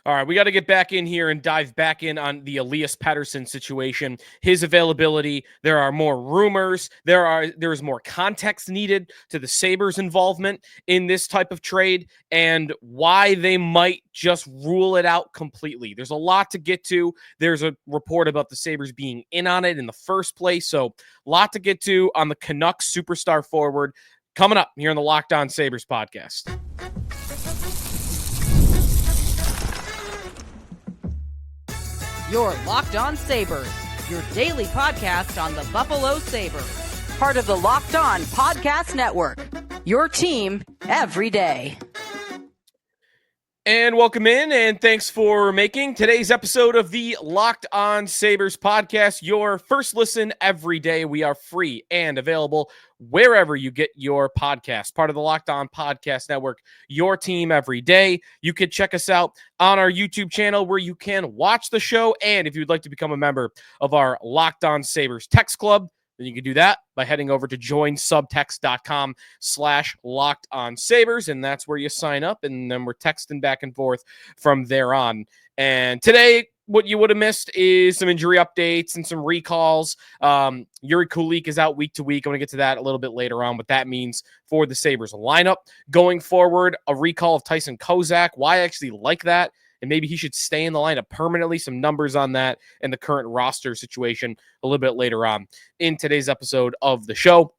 All right, we got to get back in here and dive back in on the Elias Pettersson situation, his availability. There are more rumors. There's more context needed to the Sabres' involvement in this type of trade and why they might just rule it out completely. There's a lot to get to. There's a report about the Sabres being in on it in the first place, so a lot to get to on the Canucks superstar forward coming up here in the Locked On Sabres podcast. You're Locked On Sabres, your daily podcast on the Buffalo Sabres. Part of the Locked On Podcast Network, your team every day. And welcome in, and thanks for making today's episode of the Locked On Sabres podcast your first listen every day. We are free and available wherever you get your podcast. Part of the Locked On Podcast Network, your team every day. You can check us out on our YouTube channel where you can watch the show. And if you'd like to become a member of our Locked On Sabres Text Club, then you can do that by heading over to joinsubtext.com/lockedonsabres, and that's where you sign up, and then we're texting back and forth from there on. And today, what you would have missed is some injury updates and some recalls. Yuri Kulik is out week to week. I'm going to get to that a little bit later on, what that means for the Sabres lineup going forward. A recall of Tyson Kozak, why I actually like that, and maybe he should stay in the lineup permanently. Some numbers on that and the current roster situation a little bit later on in today's episode of the show.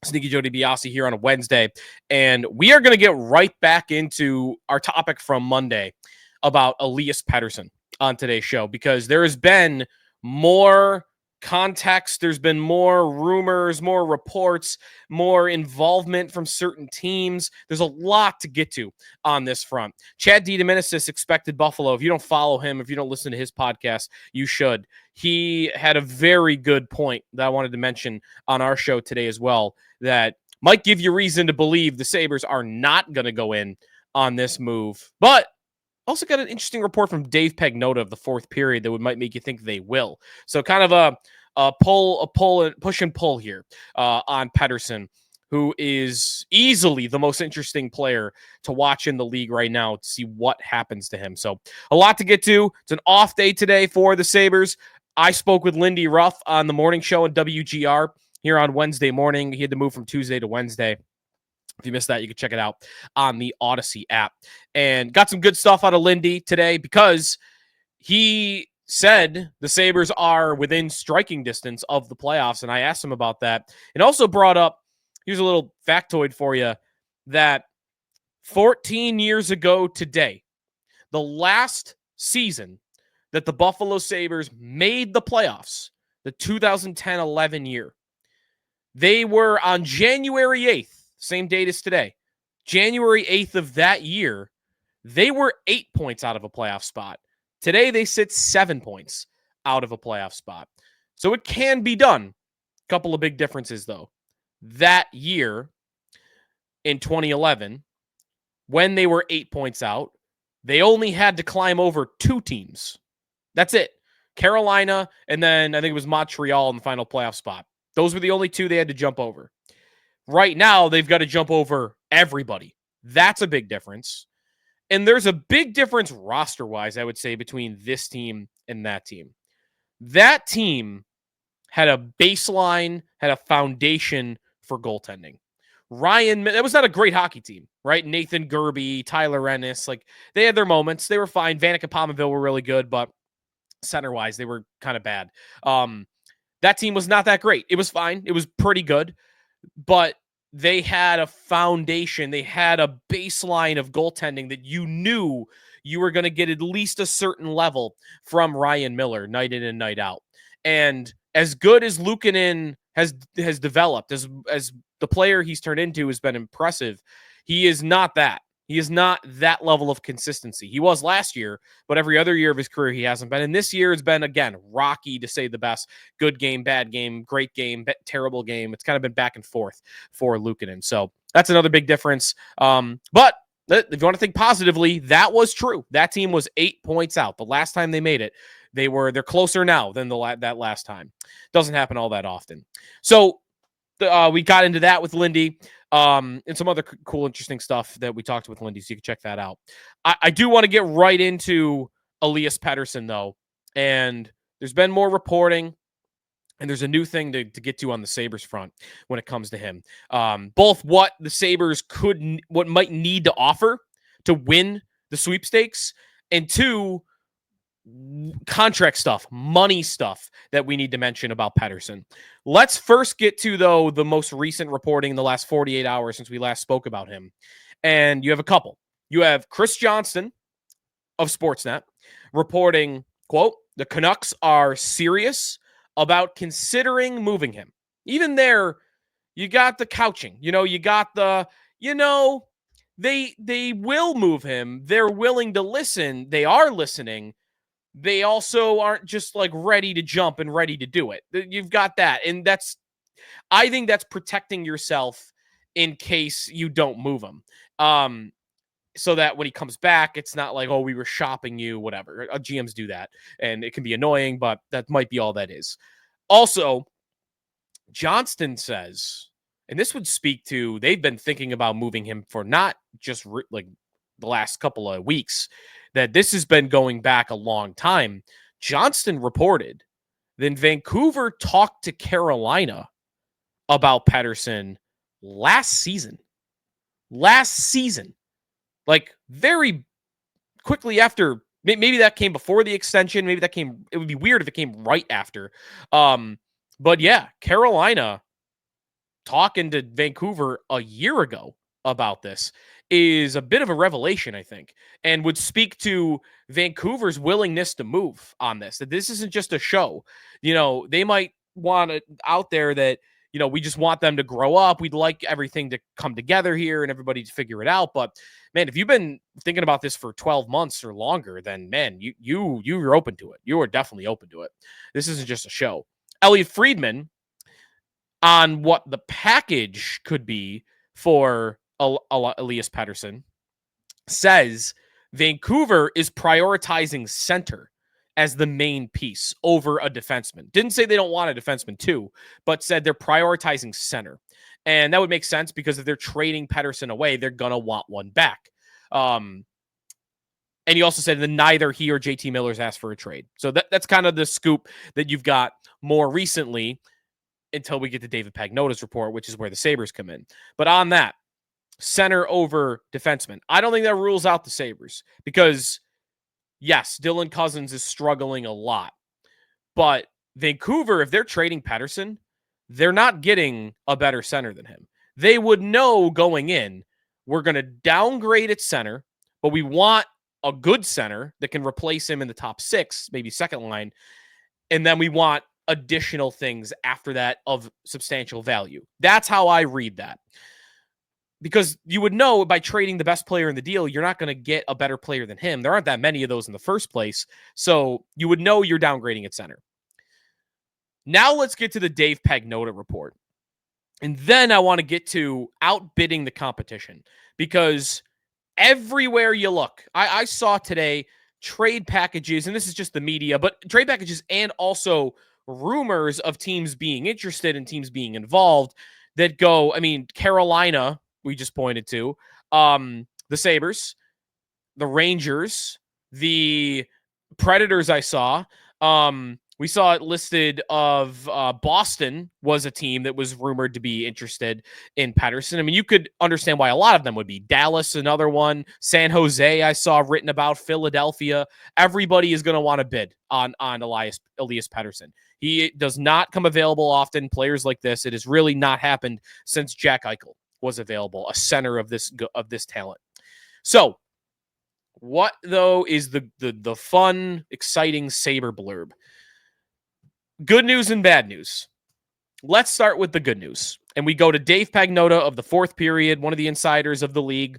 Sneaky Joe DiBiase here on a Wednesday, and we are going to get right back into our topic from Monday about Elias Pettersson on today's show, because there has been more context, there's been more rumors, more reports, more involvement from certain teams. There's a lot to get to on this front. Chad DeDominicis expected Buffalo. If you don't follow him, if you don't listen to his podcast, you should. He had a very good point that I wanted to mention on our show today as well, that might give you reason to believe the Sabres are not going to go in on this move. But also got an interesting report from Dave Pagnotta of the fourth period that might make you think they will. So kind of a push and pull here on Pettersson, who is easily the most interesting player to watch in the league right now to see what happens to him. So a lot to get to. It's an off day today for the Sabres. I spoke with Lindy Ruff on the morning show at WGR here on Wednesday morning. He had to move from Tuesday to Wednesday. If you missed that, you can check it out on the Odyssey app. And got some good stuff out of Lindy today, because he said the Sabres are within striking distance of the playoffs, and I asked him about that. And also brought up, here's a little factoid for you, that 14 years ago today, the last season that the Buffalo Sabres made the playoffs, the 2010-11 year, they were on January 8th, same date as today, January 8th of that year, they were 8 points out of a playoff spot. Today, they sit 7 points out of a playoff spot. So it can be done. Couple of big differences, though. That year, in 2011, when they were 8 points out, they only had to climb over two teams. That's it. Carolina, and then I think it was Montreal in the final playoff spot. Those were the only two they had to jump over. Right now, they've got to jump over everybody. That's a big difference. And there's a big difference roster-wise, I would say, between this team and that team. That team had a baseline, had a foundation for goaltending. That was not a great hockey team, right? Nathan Gerbe, Tyler Ennis, like, they had their moments. They were fine. Vanek and Palmaville were really good, but center-wise, they were kind of bad. That team was not that great. It was fine. It was pretty good. But they had a foundation. They had a baseline of goaltending that you knew you were going to get at least a certain level from Ryan Miller night in and night out. And as good as Luukkonen has developed, as the player he's turned into has been impressive, he is not that. He is not that level of consistency. He was last year, but every other year of his career, he hasn't been. And this year has been, again, rocky to say the best. Good game, bad game, great game, terrible game. It's kind of been back and forth for Luukkonen. So that's another big difference. But if you want to think positively, that was true. That team was 8 points out. The last time they made it, they're closer now than that last time. Doesn't happen all that often. So we got into that with Lindy. And some other cool, interesting stuff that we talked with Lindy, so you can check that out. I do want to get right into Elias Pettersson, though, and there's been more reporting, and there's a new thing to get to on the Sabres front when it comes to him. Both what the Sabres what might need to offer to win the sweepstakes, and two, contract stuff, money stuff that we need to mention about Pettersson. Let's first get to, though, the most recent reporting in the last 48 hours since we last spoke about him. And you have a couple. You have Chris Johnston of Sportsnet reporting, quote, the Canucks are serious about considering moving him. Even there, you got the couching. You got the, they will move him. They're willing to listen. They are listening. They also aren't just like ready to jump and ready to do it. You've got that. And I think that's protecting yourself in case you don't move him. So that when he comes back, it's not like, oh, we were shopping you, whatever. GMs do that. And it can be annoying, but that might be all that is. Also, Johnston says, and this would speak to, they've been thinking about moving him for not just like the last couple of weeks, that this has been going back a long time. Johnston reported that Vancouver talked to Carolina about Pettersson last season. Like very quickly after, maybe that came before the extension. Maybe it would be weird if it came right after. But yeah, Carolina talking to Vancouver a year ago about this is a bit of a revelation, I think, and would speak to Vancouver's willingness to move on this, that this isn't just a show. They might want it out there that, we just want them to grow up. We'd like everything to come together here and everybody to figure it out. But man, if you've been thinking about this for 12 months or longer, then man, you're open to it. You are definitely open to it. This isn't just a show. Elliot Friedman on what the package could be for Elias Pettersson says Vancouver is prioritizing center as the main piece over a defenseman. Didn't say they don't want a defenseman too, but said they're prioritizing center. And that would make sense because if they're trading Pettersson away, they're going to want one back. And he also said that neither he or JT Miller's asked for a trade. So that's kind of the scoop that you've got more recently until we get to David Pagnotta's report, which is where the Sabres come in. But on that, center over defenseman, I don't think that rules out the Sabres because, yes, Dylan Cousins is struggling a lot. But Vancouver, if they're trading Pettersson, they're not getting a better center than him. They would know going in, we're going to downgrade at center, but we want a good center that can replace him in the top six, maybe second line. And then we want additional things after that of substantial value. That's how I read that. Because you would know by trading the best player in the deal, you're not going to get a better player than him. There aren't that many of those in the first place. So you would know you're downgrading at center. Now let's get to the Dave Pagnotta report. And then I want to get to outbidding the competition. Because everywhere you look, I saw today trade packages, and this is just the media, but trade packages and also rumors of teams being interested and teams being involved that go, Carolina, we just pointed to, the Sabres, the Rangers, the Predators I saw. We saw it listed of Boston was a team that was rumored to be interested in Pettersson. You could understand why a lot of them would be. Dallas, another one. San Jose, I saw written about. Philadelphia. Everybody is going to want to bid on Elias Pettersson. He does not come available often. Players like this, it has really not happened since Jack Eichel was available, a center of this talent. So, what though is the fun, exciting Sabre blurb? Good news and bad news. Let's start with the good news. And we go to Dave Pagnotta of the Fourth Period, one of the insiders of the league.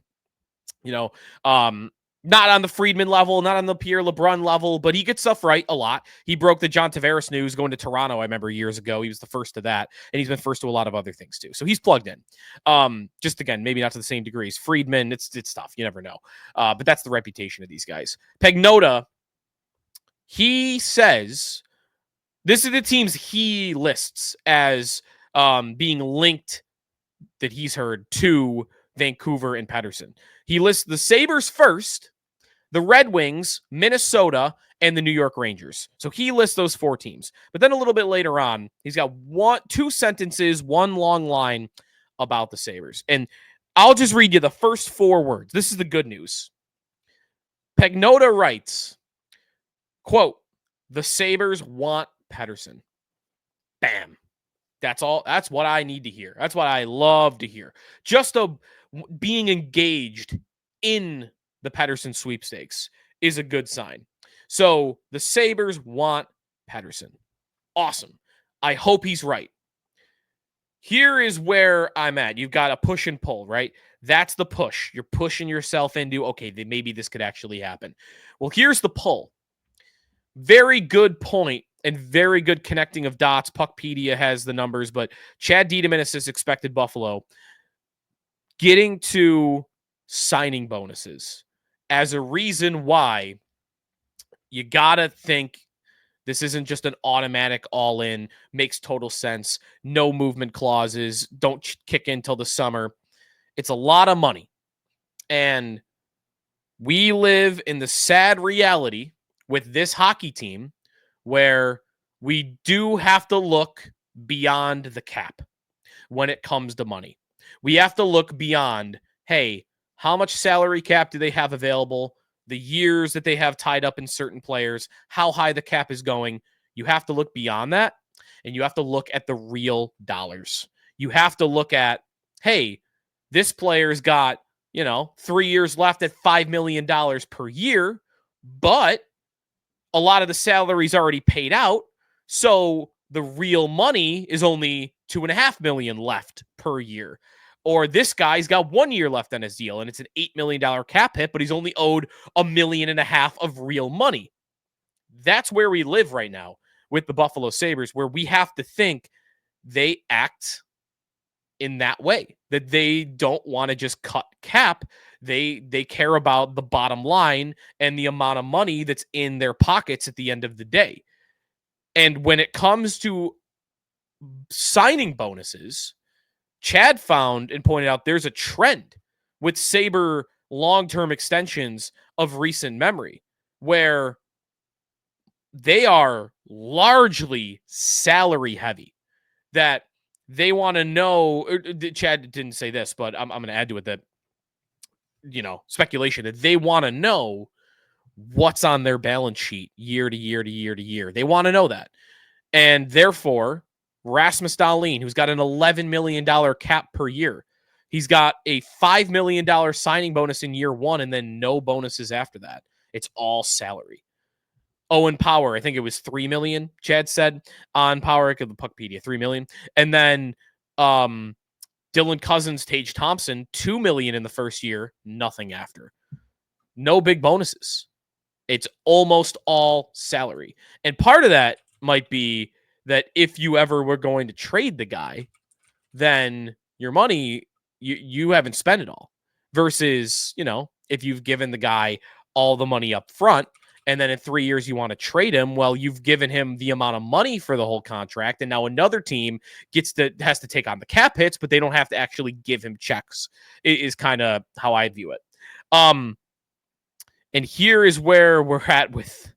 Not on the Friedman level, not on the Pierre LeBrun level, but he gets stuff right a lot. He broke the John Tavares news going to Toronto, I remember years ago. He was the first to that, and he's been first to a lot of other things too. So he's plugged in. Just again, maybe not to the same degrees. Friedman, it's tough. You never know. But that's the reputation of these guys. Pagnotta, he says, this is the teams he lists as being linked that he's heard to Vancouver and Pettersson. He lists the Sabres first, the Red Wings, Minnesota, and the New York Rangers. So he lists those 4 teams. But then a little bit later on, he's got 2 sentences, one long line about the Sabres. And I'll just read you the first 4 words. This is the good news. Pagnota writes, quote, "The Sabres want Pettersson." Bam. That's all. That's what I need to hear. That's what I love to hear. Just being engaged in the Pettersson sweepstakes is a good sign. So the Sabres want Pettersson. Awesome. I hope he's right. Here is where I'm at. You've got a push and pull, right? That's the push. You're pushing yourself into, okay, then maybe this could actually happen. Well, here's the pull. Very good point and very good connecting of dots. Puckpedia has the numbers, but Chad Diedemann has expected Buffalo getting to signing bonuses as a reason why you got to think this isn't just an automatic all-in, makes total sense, no movement clauses, don't kick in till the summer. It's a lot of money. And we live in the sad reality with this hockey team where we do have to look beyond the cap when it comes to money. We have to look beyond, hey, how much salary cap do they have available? The years that they have tied up in certain players, how high the cap is going. You have to look beyond that, and you have to look at the real dollars. You have to look at, hey, this player's got, 3 years left at $5 million per year, but a lot of the salary's already paid out, so the real money is only $2.5 million left per year. Or this guy's got 1 year left on his deal, and it's an $8 million cap hit, but he's only owed $1.5 million of real money. That's where we live right now with the Buffalo Sabres, where we have to think they act in that way, that they don't want to just cut cap. They care about the bottom line and the amount of money that's in their pockets at the end of the day. And when it comes to signing bonuses, Chad found and pointed out there's a trend with Sabre long-term extensions of recent memory where they are largely salary heavy, that they want to know. Chad didn't say this, but I'm going to add to it that, speculation, that they want to know what's on their balance sheet year to year to year to year. They want to know that. And therefore, Rasmus Dahlin, who's got an $11 million cap per year, he's got a $5 million signing bonus in year 1 and then no bonuses after that. It's all salary. Owen Power, I think it was $3 million, Chad said on Power, the Puckpedia, $3 million. And then Dylan Cousins, Tage Thompson, $2 million in the first year, nothing after. No big bonuses. It's almost all salary. And part of that might be that if you ever were going to trade the guy, then your money, you haven't spent it all. Versus, if you've given the guy all the money up front, and then in 3 years you want to trade him, well, you've given him the amount of money for the whole contract, and now another team has to take on the cap hits, but they don't have to actually give him checks. It is kind of how I view it. And here is where we're at with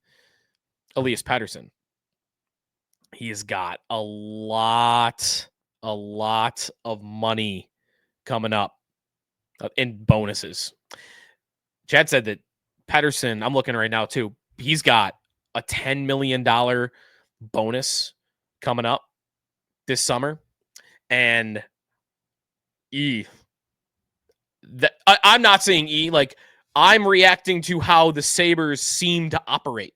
Elias Pettersson. He has got a lot of money coming up in bonuses. Chad said that Pettersson, I'm looking right now too, he's got a $10 million bonus coming up this summer. And I'm not saying like I'm reacting to how the Sabres seem to operate.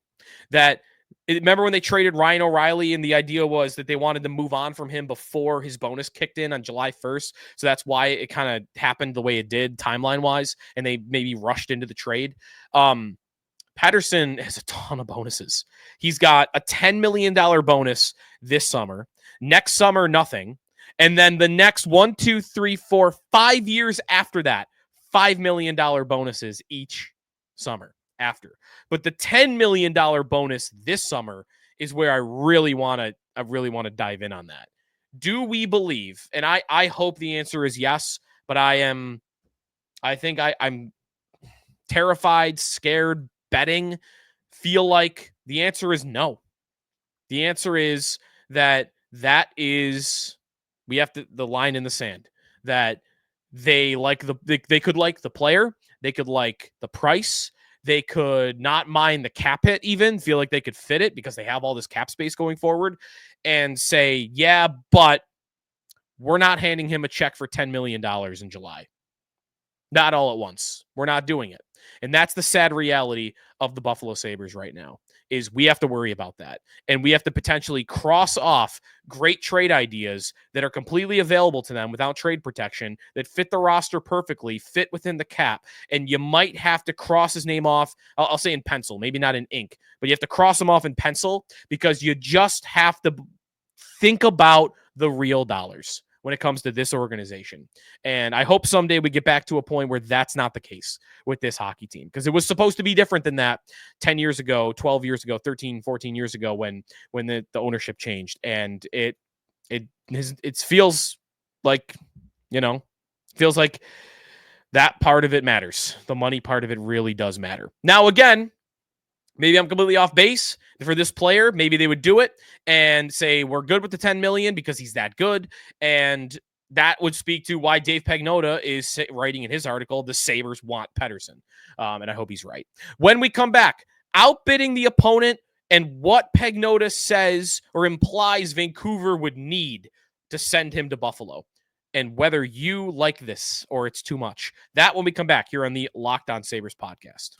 Remember when they traded Ryan O'Reilly and the idea was that they wanted to move on from him before his bonus kicked in on July 1st. So that's why it kind of happened the way it did timeline wise. And they maybe rushed into the trade. Pettersson has a ton of bonuses. He's got a $10 million bonus this summer. Next summer, nothing. And then the next 1, 2, 3, 4, 5 years after that, $5 million bonuses each summer after. But the $10 million bonus this summer is where I really want to dive in on that. Do we believe? And I hope the answer is yes, but I'm terrified, scared, betting, feel like the answer is no. The answer is that is we have the line in the sand that they could like the player, they could like the price, they could not mind the cap hit, even feel like they could fit it because they have all this cap space going forward, and say, yeah, but we're not handing him a check for $10 million in July. Not all at once. We're not doing it. And that's the sad reality of the Buffalo Sabres right now, is we have to worry about that. And we have to potentially cross off great trade ideas that are completely available to them without trade protection, that fit the roster perfectly, fit within the cap. And you might have to cross his name off, I'll say in pencil, maybe not in ink, but you have to cross him off in pencil because you just have to think about the real dollars when it comes to this organization. And I hope someday we get back to a point where that's not the case with this hockey team, because it was supposed to be different than that 10 years ago, 12 years ago, 13, 14 years ago when the ownership changed. And it feels like, feels like that part of it matters. The money part of it really does matter. Now, again, maybe I'm completely off base for this player. Maybe they would do it and say, we're good with the 10 million because he's that good. And that would speak to why Dave Pagnotta is writing in his article, the Sabres want Pettersson. And I hope he's right. When we come back, outbidding the opponent and what Pagnotta says or implies Vancouver would need to send him to Buffalo, and whether you like this or it's too much. That when we come back here on the Locked On Sabres podcast.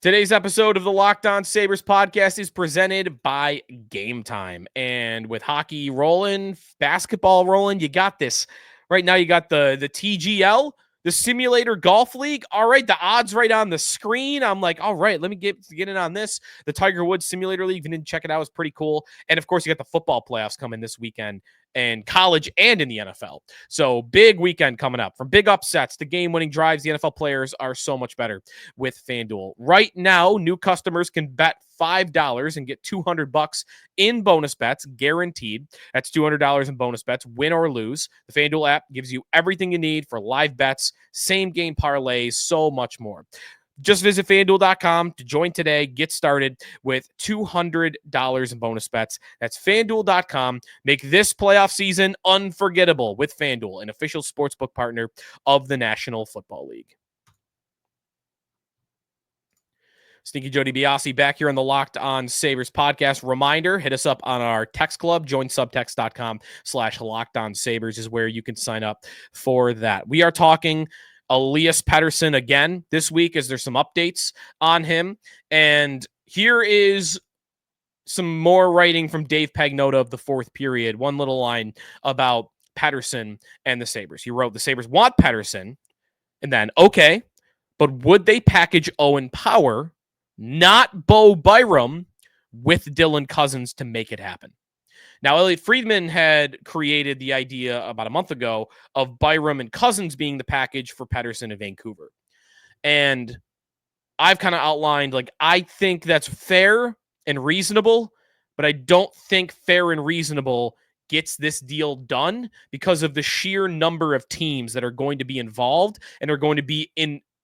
Today's episode of the Locked On Sabres podcast is presented by Gametime. And with hockey rolling, basketball rolling, you got this. Right now you got the TGL, the Simulator Golf League. All right, the odds right on the screen. I'm like, all right, let me get in on this. The Tiger Woods Simulator League, if you didn't check it out, it was pretty cool. And of course, you got the football playoffs coming this weekend, and college and in the NFL. So big weekend coming up. From big upsets to game-winning drives, the NFL players are so much better with FanDuel. Right now, new customers can bet $5 and get $200 in bonus bets guaranteed. That's $200 in bonus bets, win or lose. The FanDuel app gives you everything you need for live bets, same-game parlays, so much more. Just visit FanDuel.com to join today. Get started with $200 in bonus bets. That's FanDuel.com. Make this playoff season unforgettable with FanDuel, an official sportsbook partner of the National Football League. Stinky Joe DiBiase back here on the Locked On Sabres podcast. Reminder, hit us up on our text club. Join subtext.com/LockedOnSabres is where you can sign up for that. We are talking Elias Pettersson again this week, as there's some updates on him. And here is some more writing from Dave Pagnotta of the fourth period. One little line about Pettersson and the Sabres. He wrote, the Sabres want Pettersson, and then, okay, but would they package Owen Power, not Bo Byram, with Dylan Cousins to make it happen? Now, Elliot Friedman had created the idea about a month ago of Byram and Cousins being the package for Pettersson in Vancouver. And I've kind of outlined, I think that's fair and reasonable, but I don't think fair and reasonable gets this deal done because of the sheer number of teams that are going to be involved and are going to be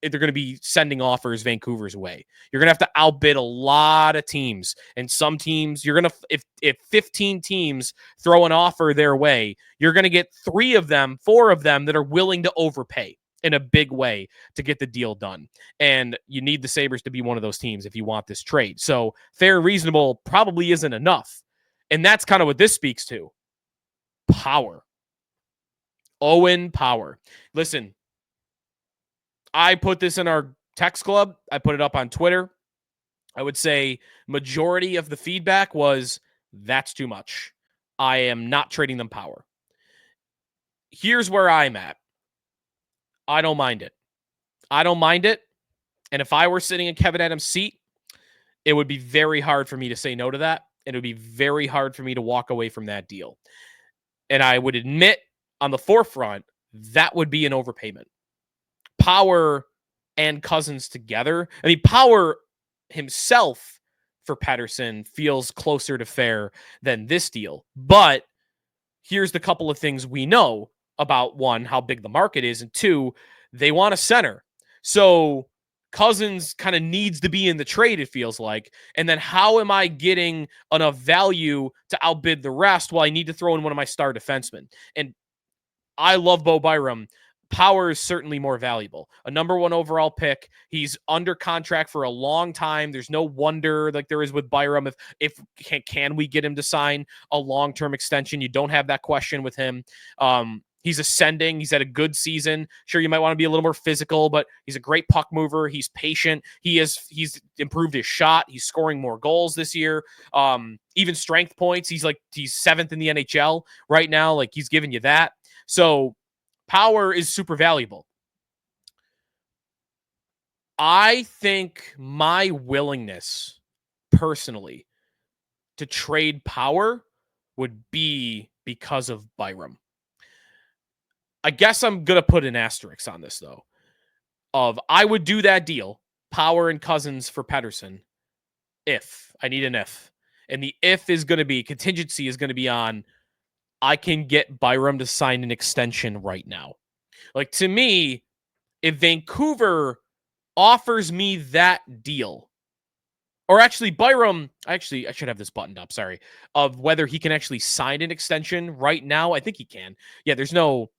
they're going to be sending offers Vancouver's way. You're going to have to outbid a lot of teams. And some teams, you're going to, if 15 teams throw an offer their way, you're going to get 4 of them that are willing to overpay in a big way to get the deal done. And you need the Sabres to be one of those teams if you want this trade. So fair and reasonable probably isn't enough. And that's kind of what this speaks to. Power. Owen Power. Listen, I put this in our text club. I put it up on Twitter. I would say majority of the feedback was, that's too much. I am not trading them Power. Here's where I'm at. I don't mind it. And if I were sitting in Kevyn Adams' seat, it would be very hard for me to say no to that. And it would be very hard for me to walk away from that deal. And I would admit on the forefront, that would be an overpayment. Power and Cousins together. I mean, Power himself for Pettersson feels closer to fair than this deal. But here's the couple of things we know about: one, how big the market is, and two, they want a center. So Cousins kind of needs to be in the trade, it feels like. And then how am I getting enough value to outbid the rest while I need to throw in one of my star defensemen? And I love Bo Byram. Power is certainly more valuable. A number 1 overall pick. He's under contract for a long time. There's no wonder like there is with Byram if can we get him to sign a long-term extension? You don't have that question with him. He's ascending. He's had a good season. Sure, you might want to be a little more physical, but he's a great puck mover. He's patient. He's improved his shot. He's scoring more goals this year. Even strength points. He's 7th in the NHL right now. Like, he's giving you that. So Power is super valuable. I think my willingness personally to trade Power would be because of Byram. I guess I'm going to put an asterisk on this, though. I would do that deal, Power and Cousins for Pettersson, if. I need an if. And the if is going to be, contingency is going to be on, I can get Byram to sign an extension right now. Like, to me, if Vancouver offers me that deal, or actually Byram, I should have this buttoned up, sorry, of whether he can actually sign an extension right now. I think he can. Yeah, there's no,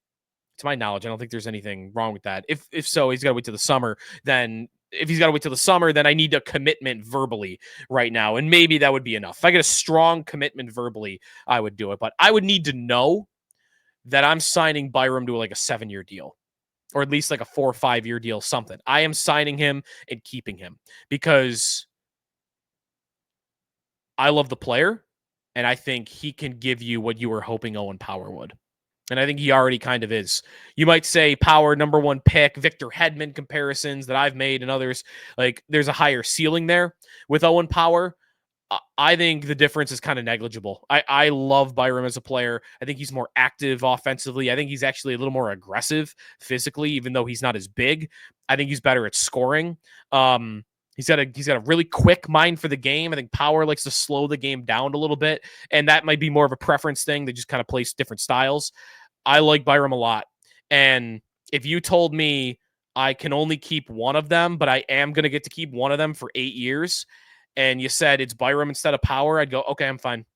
to my knowledge, I don't think there's anything wrong with that. If so, he's got to wait till the summer. Then if he's got to wait till the summer, then I need a commitment verbally right now. And maybe that would be enough. If I get a strong commitment verbally, I would do it. But I would need to know that I'm signing Byram to like a 7-year deal, or at least like a 4 or 5 year deal, something. I am signing him and keeping him because I love the player. And I think he can give you what you were hoping Owen Power would. And I think he already kind of is. You might say Power, number 1 pick, Victor Hedman comparisons that I've made and others. Like, there's a higher ceiling there with Owen Power. I think the difference is kind of negligible. I love Byram as a player. I think he's more active offensively. I think he's actually a little more aggressive physically, even though he's not as big. I think he's better at scoring. He's got a really quick mind for the game. I think Power likes to slow the game down a little bit, and that might be more of a preference thing. They just kind of plays different styles. I like Byram a lot. And if you told me I can only keep one of them, but I am going to get to keep one of them for 8 years, and you said it's Byram instead of Power, I'd go, okay, I'm fine.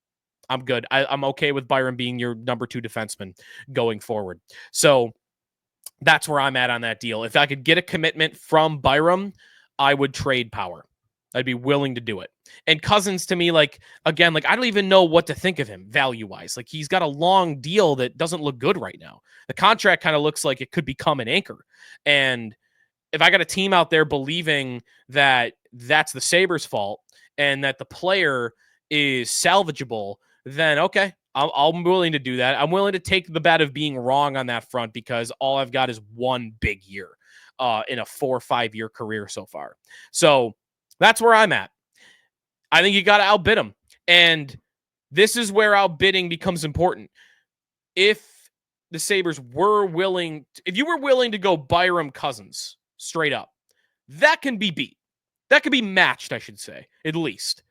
I'm good. I'm okay with Byram being your number 2 defenseman going forward. So that's where I'm at on that deal. If I could get a commitment from Byram, I would trade Power. I'd be willing to do it. And Cousins, to me, I don't even know what to think of him value-wise. Like, he's got a long deal that doesn't look good right now. The contract kind of looks like it could become an anchor. And if I got a team out there believing that that's the Sabres' fault and that the player is salvageable, then okay, I'm willing to do that. I'm willing to take the bet of being wrong on that front because all I've got is one big year in a 4 or 5 year career so far. So that's where I'm at. I think you got to outbid him. And this is where outbidding becomes important. If the Sabres were willing, if you were willing to go Byram Cousins straight up, that can be beat. That could be matched, I should say, at least.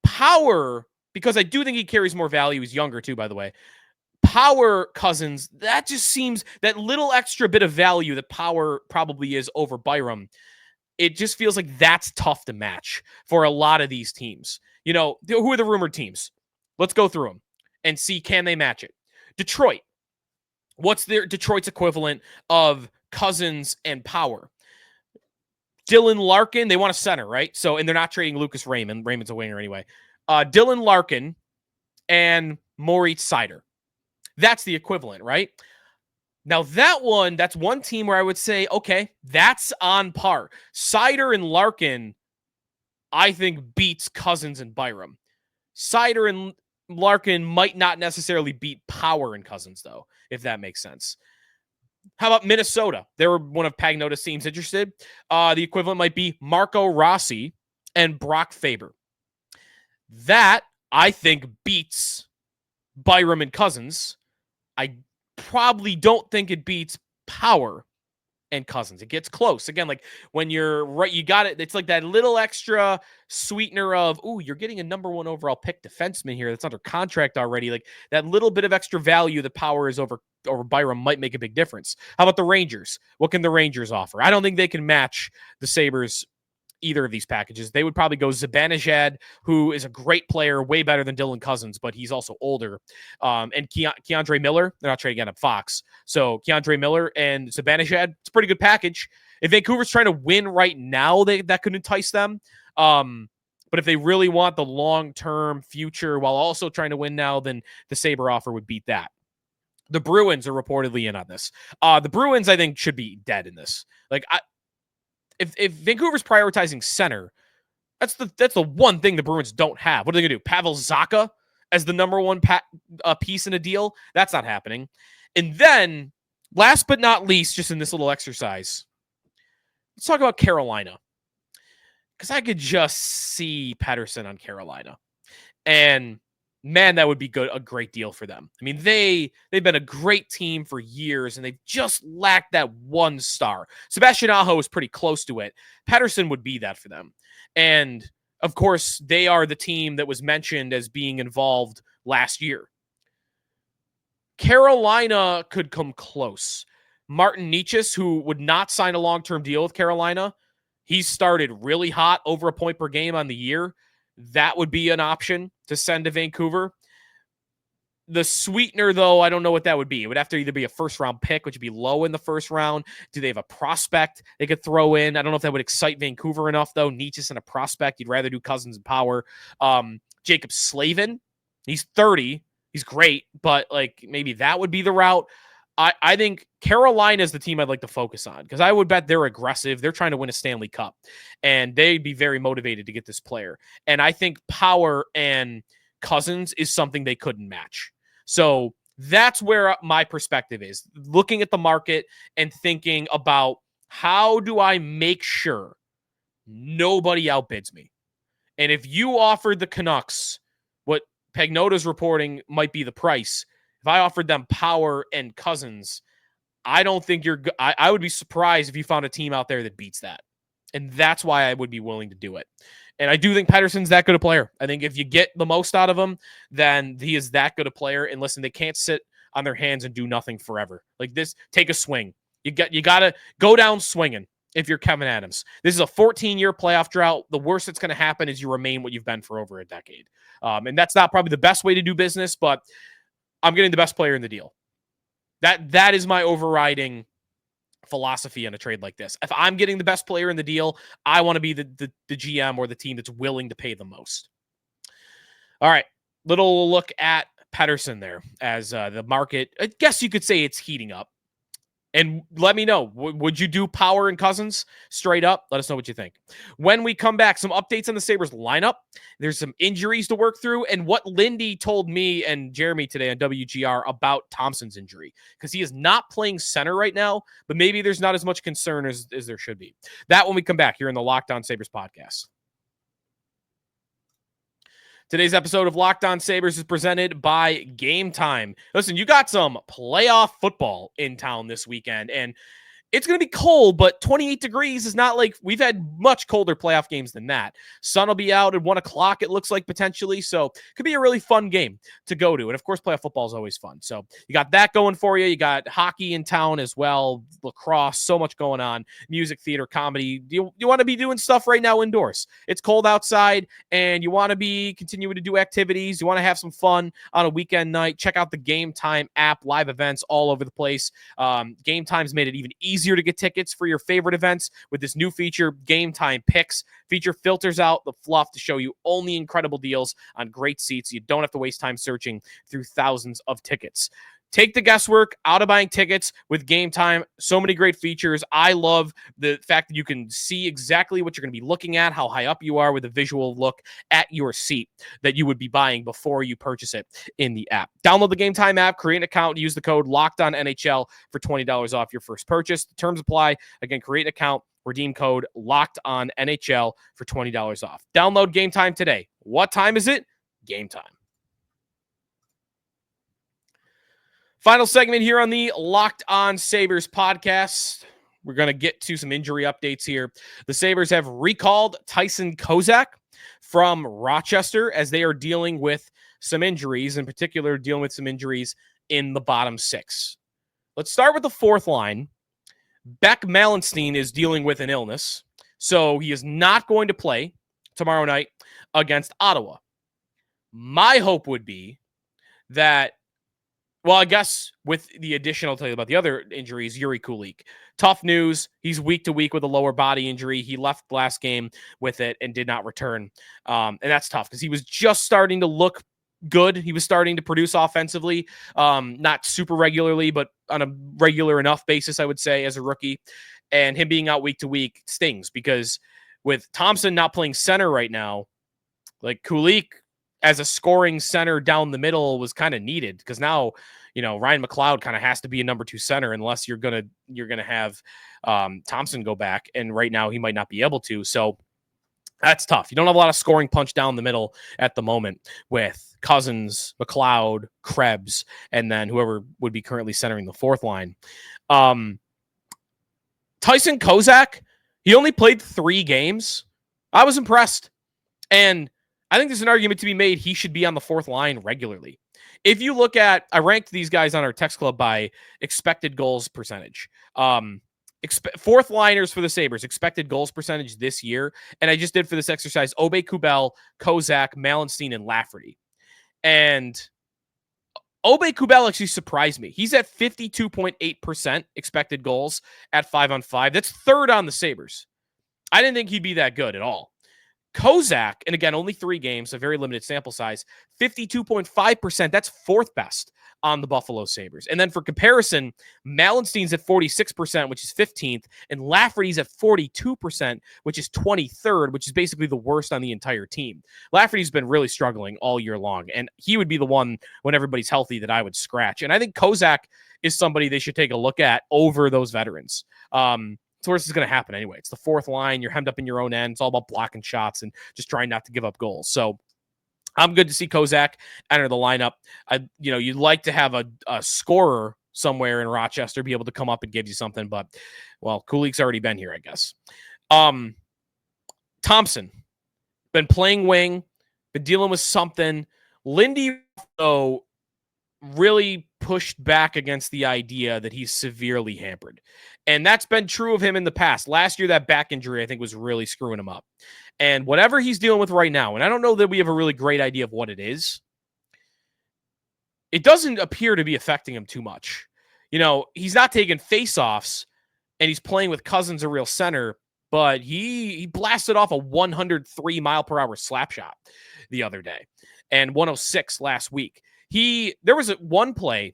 Power, because I do think he carries more value. He's younger too, by the way. Power Cousins, that just seems that little extra bit of value that Power probably is over Byram. It just feels like that's tough to match for a lot of these teams. You know, who are the rumored teams? Let's go through them and see, can they match it? Detroit. What's Detroit's equivalent of Cousins and Power? Dylan Larkin, they want a center, right? So, and they're not trading Lucas Raymond. Raymond's a winger anyway. Dylan Larkin and Moritz Seider. That's the equivalent, right? Now, that's one team where I would say, okay, that's on par. Seider and Larkin, I think, beats Cousins and Byram. Seider and Larkin might not necessarily beat Power and Cousins, though, if that makes sense. How about Minnesota? They were one of Pagnotta's teams interested. The equivalent might be Marco Rossi and Brock Faber. That, I think, beats Byram and Cousins. I probably don't think it beats Power and Cousins. It gets close. Again, like when you're right, you got it. It's like that little extra sweetener of, ooh, you're getting a number 1 overall pick defenseman here that's under contract already. Like that little bit of extra value that Power is over Byram might make a big difference. How about the Rangers? What can the Rangers offer? I don't think they can match the Sabres either of these packages. They would probably go Zibanejad, who is a great player, way better than Dylan Cousins, but he's also older. And Keandre Miller, they're not trading out of Fox. So Keandre Miller and Zibanejad, it's a pretty good package. If Vancouver's trying to win right now, that could entice them. But if they really want the long-term future while also trying to win now, then the Sabre offer would beat that. The Bruins are reportedly in on this. The Bruins, I think, should be dead in this. Like, If Vancouver's prioritizing center, that's the one thing the Bruins don't have. What are they going to do? Pavel Zacha as the number 1 piece in a deal? That's not happening. And then, last but not least, just in this little exercise, let's talk about Carolina. Because I could just see Pettersson on Carolina. And man, that would be a great deal for them. I mean, they've been a great team for years, and they've just lacked that one star. Sebastian Aho is pretty close to it. Pettersson would be that for them. And, of course, they are the team that was mentioned as being involved last year. Carolina could come close. Martin Necas, who would not sign a long-term deal with Carolina, he started really hot, over a point per game on the year. That would be an option to send to Vancouver. The sweetener, though, I don't know what that would be. It would have to either be a first-round pick, which would be low in the first round. Do they have a prospect they could throw in? I don't know if that would excite Vancouver enough, though. Necas and a prospect. You'd rather do Cousins and Power. Jacob Slavin, he's 30. He's great, but like maybe that would be the route. I think Carolina is the team I'd like to focus on because I would bet they're aggressive. They're trying to win a Stanley Cup, and they'd be very motivated to get this player. And I think Power and Cousins is something they couldn't match. So that's where my perspective is, looking at the market and thinking about how do I make sure nobody outbids me? And if you offered the Canucks what Pagnotta's reporting might be the price, if I offered them Power and Cousins, I don't think I would be surprised if you found a team out there that beats that. And that's why I would be willing to do it. And I do think Pettersson's that good a player. I think if you get the most out of him, then he is that good a player. And listen, they can't sit on their hands and do nothing forever. Like this, take a swing. You got to go down swinging if you're Kevyn Adams. This is a 14-year playoff drought. The worst that's going to happen is you remain what you've been for over a decade. And that's not probably the best way to do business, but I'm getting the best player in the deal. That is my overriding philosophy on a trade like this. If I'm getting the best player in the deal, I want to be the GM or the team that's willing to pay the most. All right, little look at Pettersson there as the market. I guess you could say it's heating up. And let me know, would you do Power and Cousins straight up? Let us know what you think. When we come back, some updates on the Sabres lineup. There's some injuries to work through and what Lindy told me and Jeremy today on WGR about Thompson's injury, because he is not playing center right now, but maybe there's not as much concern as there should be. That when we come back here in the Locked On Sabres podcast. Today's episode of Locked On Sabres is presented by Gametime. Listen, you got some playoff football in town this weekend, and it's going to be cold, but 28 degrees is not like we've had much colder playoff games than that. Sun will be out at 1 o'clock, it looks like, potentially. So it could be a really fun game to go to. And of course, playoff football is always fun. So you got that going for you. You got hockey in town as well, lacrosse, so much going on, music, theater, comedy. You want to be doing stuff right now indoors. It's cold outside, and you want to be continuing to do activities. You want to have some fun on a weekend night. Check out the Gametime app, live events all over the place. Gametime's made it even easier to get tickets for your favorite events with this new feature, Gametime Picks. Feature filters out the fluff to show you only incredible deals on great seats. You don't have to waste time searching through thousands of tickets. Take the guesswork out of buying tickets with Gametime. So many great features. I love the fact that you can see exactly what you're going to be looking at, how high up you are with a visual look at your seat that you would be buying before you purchase it in the app. Download the Gametime app, create an account, use the code LOCKEDONNHL for $20 off your first purchase. The terms apply. Again, create an account, redeem code LOCKEDONNHL for $20 off. Download Gametime today. What time is it? Gametime. Final segment here on the Locked On Sabres podcast. we're going to get to some injury updates here. The Sabres have recalled Tyson Kozak from Rochester as they are dealing with some injuries, in particular dealing with some injuries in the bottom six. Let's start with the fourth line. Beck Malenstein is dealing with an illness, so he is not going to play tomorrow night against Ottawa. My hope would be that, well, I guess with the addition, I'll tell you about the other injuries, Yuri Kulik. Tough news. He's week to week with a lower body injury. He left last game with it and did not return. And that's tough because he was just starting to look good. He was starting to produce offensively, not super regularly, but on a regular enough basis, I would say, as a rookie. And him being out week to week stings because with Thompson not playing center right now, like Kulik as a scoring center down the middle was kind of needed because now, Ryan McLeod kind of has to be a number 2 center unless you're gonna have Thompson go back, and right now he might not be able to. So that's tough. You don't have a lot of scoring punch down the middle at the moment with Cousins, McLeod, Krebs, and then whoever would be currently centering the fourth line. Tyson Kozak, he only played 3 games. I was impressed. And I think there's an argument to be made he should be on the fourth line regularly. If you look at, I ranked these guys on our text club by expected goals percentage. Fourth liners for the Sabres, expected goals percentage this year. And I just did for this exercise, Aube-Kubel, Kozak, Malenstein, and Lafferty. And Aube-Kubel actually surprised me. He's at 52.8% expected goals at 5-on-5. That's third on the Sabres. I didn't think he'd be that good at all. Kozak, and again, only 3 games, a very limited sample size, 52.5%. That's fourth best on the Buffalo Sabres. And then for comparison, Malenstein's at 46%, which is 15th, and Lafferty's at 42%, which is 23rd, which is basically the worst on the entire team. Lafferty's been really struggling all year long, and he would be the one when everybody's healthy that I would scratch. And I think Kozak is somebody they should take a look at over those veterans. So this is going to happen anyway. It's the fourth line. You're hemmed up in your own end. It's all about blocking shots and just trying not to give up goals. So I'm good to see Kozak enter the lineup. You'd like to have a scorer somewhere in Rochester be able to come up and give you something, but well, Kulik's already been here, I guess. Thompson, been playing wing, been dealing with something. Lindy, though, really pushed back against the idea that he's severely hampered. And that's been true of him in the past. Last year, that back injury, I think, was really screwing him up. And whatever he's dealing with right now, and I don't know that we have a really great idea of what it is, it doesn't appear to be affecting him too much. He's not taking face-offs, and he's playing with Cousins, a real center, but he blasted off a 103 mile per hour slap shot the other day and 106 last week. There was one play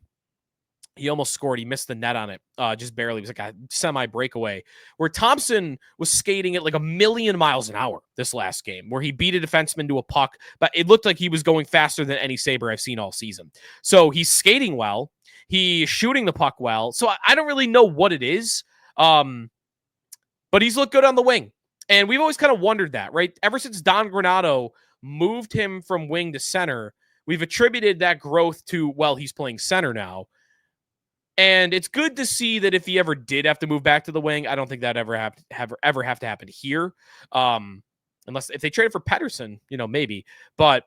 he almost scored. He missed the net on it, just barely. It was like a semi breakaway where Thompson was skating at like 1,000,000 miles an hour this last game, where he beat a defenseman to a puck, but it looked like he was going faster than any Sabre I've seen all season. So he's skating well, he's shooting the puck well. So I don't really know what it is, but he's looked good on the wing, and we've always kind of wondered that, right? Ever since Don Granato moved him from wing to center, we've attributed that growth to, well, he's playing center now. And it's good to see that if he ever did have to move back to the wing, I don't think that ever have to happen here. Unless if they traded for Pettersson, maybe. But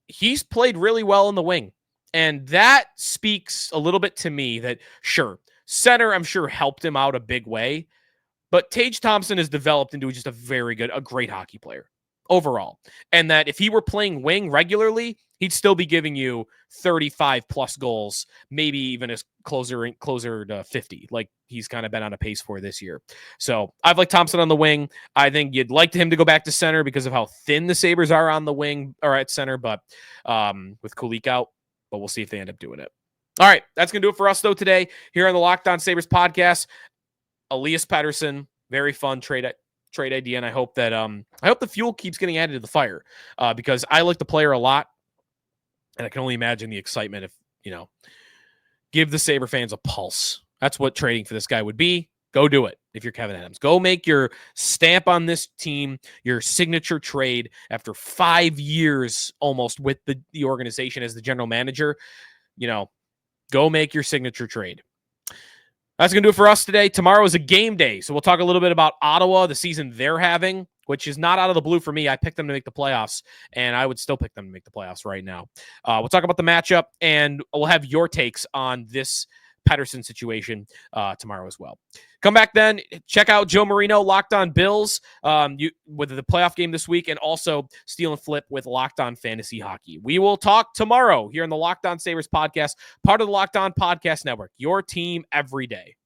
he's played really well in the wing. And that speaks a little bit to me that, sure, center, I'm sure, helped him out a big way. But Tage Thompson has developed into just a great hockey player overall. And that if he were playing wing regularly, he'd still be giving you 35 plus goals, maybe even as closer to 50, like he's kind of been on a pace for this year. So I've liked Thompson on the wing. I think you'd like him to go back to center because of how thin the Sabres are on the wing or at center, but with Kulik out, but we'll see if they end up doing it. All right, that's going to do it for us, though, today here on the Locked On Sabres podcast. Elias Pettersson, very fun trade idea, and I hope that the fuel keeps getting added to the fire because I like the player a lot, and I can only imagine the excitement if give the Sabre fans a pulse. That's what trading for this guy would be. Go do it if you're Kevyn Adams. Go make your stamp on this team, your signature trade after 5 years almost with the organization as the general manager. Go make your signature trade. That's going to do it for us today. Tomorrow is a game day, so we'll talk a little bit about Ottawa, the season they're having, which is not out of the blue for me. I picked them to make the playoffs, and I would still pick them to make the playoffs right now. We'll talk about the matchup, and we'll have your takes on this Pettersson situation tomorrow as well. Come back then. Check out Joe Marino, Locked On Bills, with the playoff game this week, and also Steal and Flip with Locked On Fantasy Hockey. We will talk tomorrow here on the Locked On Sabres podcast, part of the Locked On Podcast Network. Your team every day.